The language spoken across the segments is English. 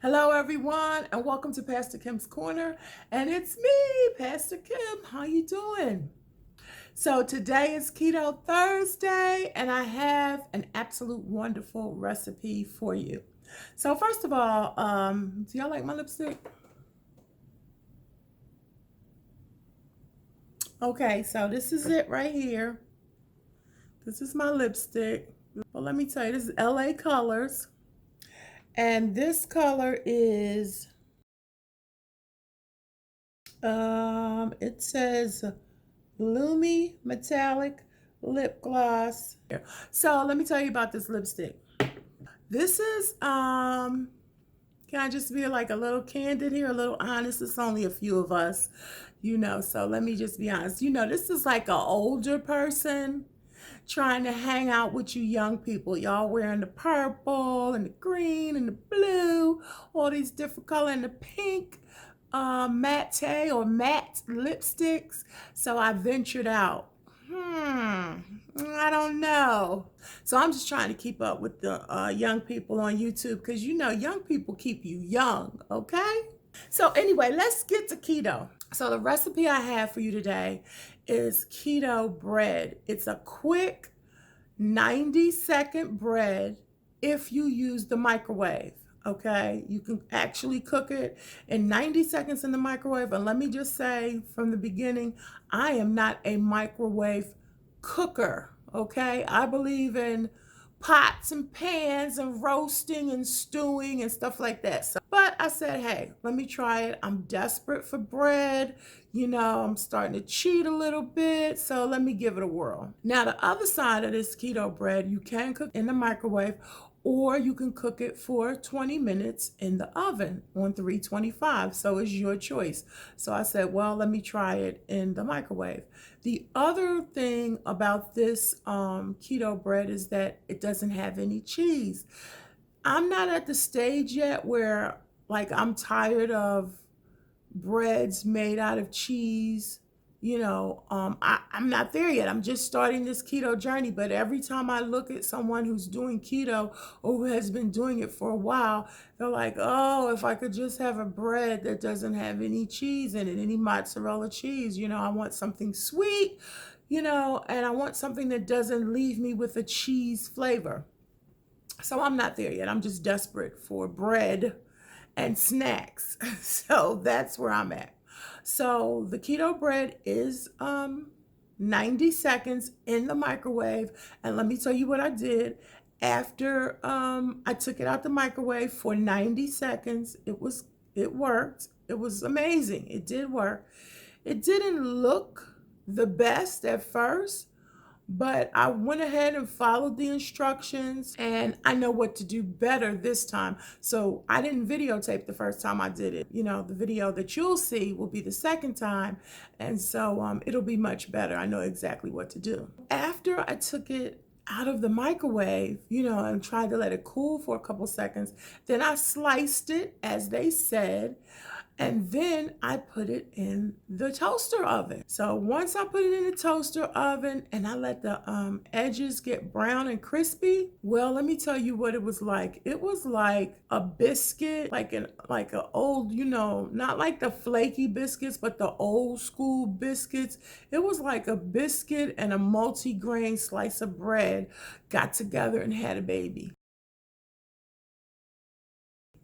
Hello, everyone, and welcome to Pastor Kim's Corner. And it's me, Pastor Kim. How you doing? So today is Keto Thursday, and I have an absolute wonderful recipe for you. So first of all, do y'all like my lipstick? Okay, so this is it right here. This is my lipstick. Well, let me tell you, this is LA Colors, and this color is it says Lumi Metallic Lip Gloss. So let me tell you about this lipstick. This is can I just be like a little candid here, a little honest? It's only a few of us, so let me just be honest. This is like an older person trying to hang out with you young people. Y'all wearing the purple and the green and the blue, all these different color, and the pink matte or matte lipsticks. So I ventured out. I don't know. So I'm just trying to keep up with the young people on YouTube because young people keep you young, okay? So anyway, let's get to keto. So the recipe I have for you today is keto bread. It's a quick 90-second bread if you use the microwave. Okay, you can actually cook it in 90 seconds in the microwave. And let me just say from the beginning, I am not a microwave cooker. Okay, I believe in pots and pans and roasting and stewing and stuff like that. But I said, hey, let me try it. I'm desperate for bread. I'm starting to cheat a little bit, so let me give it a whirl. Now, the other side of this keto bread, you can cook in the microwave, or you can cook it for 20 minutes in the oven on 325. So it's your choice. So I said, well, let me try it in the microwave. The other thing about this keto bread is that it doesn't have any cheese. I'm not at the stage yet where I'm tired of breads made out of cheese. I'm not there yet. I'm just starting this keto journey. But every time I look at someone who's doing keto or who has been doing it for a while, they're like, oh, if I could just have a bread that doesn't have any cheese in it, any mozzarella cheese. I want something sweet, and I want something that doesn't leave me with a cheese flavor. So I'm not there yet. I'm just desperate for bread and snacks. So that's where I'm at. So the keto bread is 90 seconds in the microwave. And let me tell you what I did. After I took it out the microwave for 90 seconds, it worked. It was amazing. It did work. It didn't look the best at first, but I went ahead and followed the instructions, and I know what to do better this time. So I didn't videotape the first time I did it. The video that you'll see will be the second time. And so it'll be much better. I know exactly what to do. After I took it out of the microwave, and tried to let it cool for a couple seconds, then I sliced it as they said. And then I put it in the toaster oven. So once I put it in the toaster oven and I let the edges get brown and crispy, well, let me tell you what it was like. It was like a biscuit, like an old, not like the flaky biscuits, but the old school biscuits. It was like a biscuit and a multi-grain slice of bread got together and had a baby.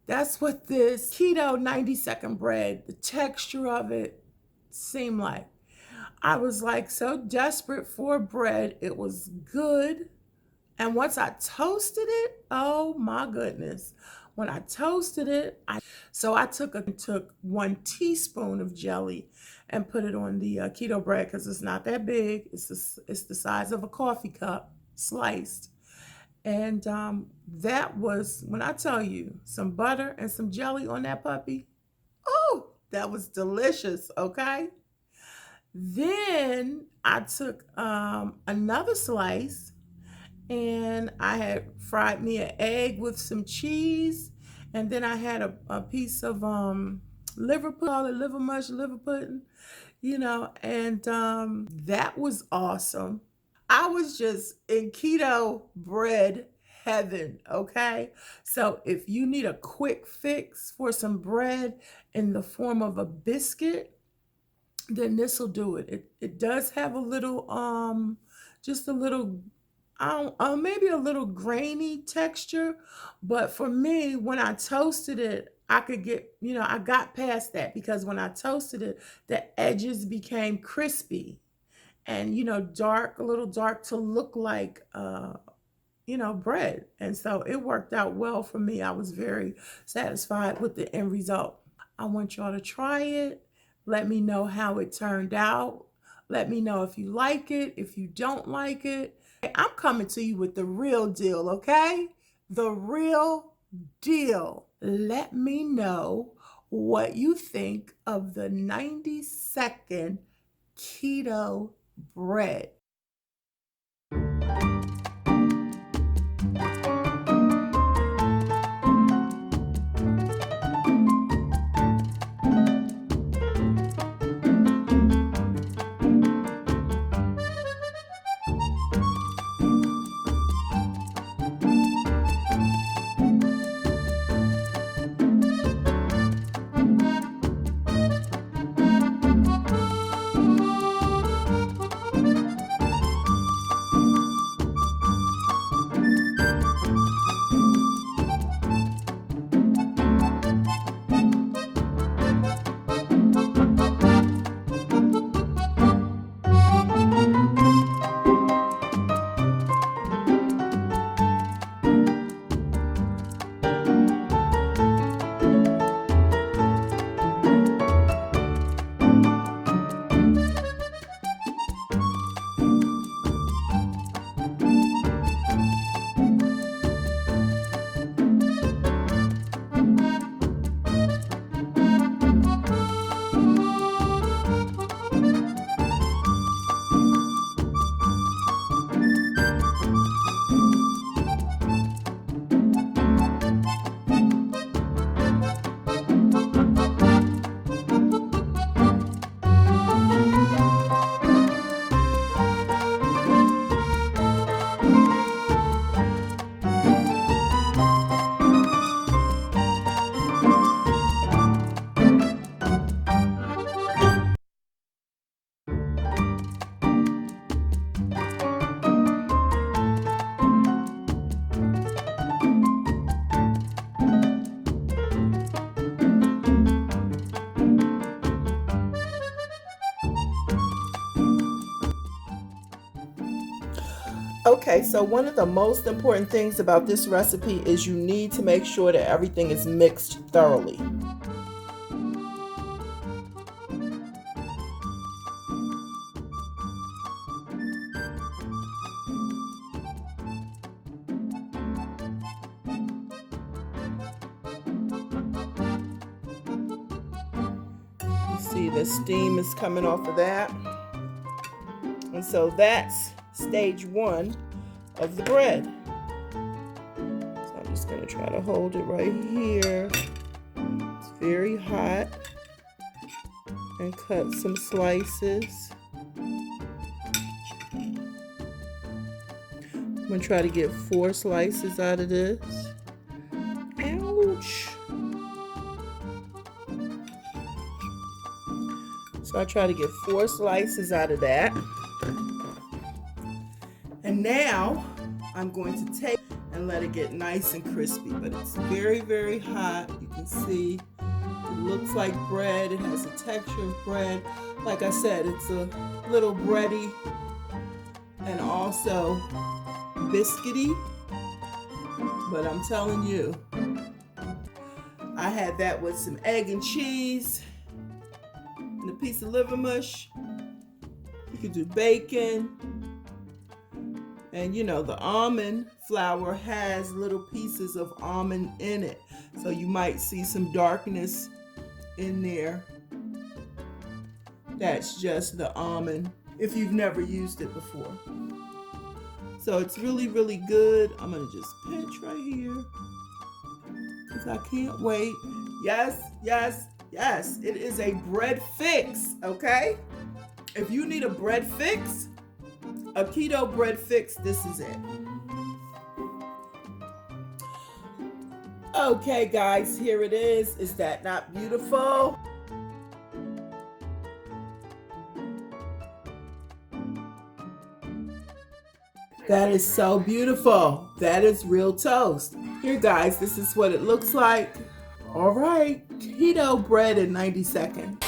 That's what this keto 90-second bread, the texture of it seemed like. I was like so desperate for bread. It was good. And once I toasted it, oh my goodness. When I toasted it, I took 1 teaspoon of jelly and put it on the keto bread because it's not that big. It's the size of a coffee cup sliced. And that was, when I tell you, some butter and some jelly on that puppy. Oh, that was delicious, okay? Then I took another slice and I had fried me an egg with some cheese. And then I had a piece of liver pudding, liver mush, liver pudding, and that was awesome. I was just in keto bread heaven, okay? So if you need a quick fix for some bread in the form of a biscuit, then this will do it. It does have a little just a little I don't maybe a little grainy texture, but for me, when I toasted it, I could get, I got past that because when I toasted it, the edges became crispy and dark, a little dark to look like bread. And so it worked out well for me. I was very satisfied with the end result. I want y'all to try it. Let me know how it turned out. Let me know if you like it, if you don't like it. I'm coming to you with the real deal, okay? The real deal. Let me know what you think of the 90-second keto bread. Okay, so one of the most important things about this recipe is you need to make sure that everything is mixed thoroughly. You see the steam is coming off of that. And so that's stage one of the bread. So I'm just going to try to hold it right here. It's very hot. And cut some slices. I'm going to try to get 4 slices out of this. Ouch! So I try to get 4 slices out of that. And now I'm going to take and let it get nice and crispy, but it's very, very hot. You can see it looks like bread. It has the texture of bread. Like I said, it's a little bready and also biscuity, but I'm telling you, I had that with some egg and cheese and a piece of liver mush. You could do bacon. And the almond flour has little pieces of almond in it. So you might see some darkness in there. That's just the almond if you've never used it before. So it's really, really good. I'm going to just pinch right here because I can't wait. Yes, yes, yes. It is a bread fix, okay? If you need a bread fix, a keto bread fix, this is it. Okay, guys, here it is. Is that not beautiful? That is so beautiful. That is real toast. Here, guys, this is what it looks like. All right, keto bread in 90 seconds.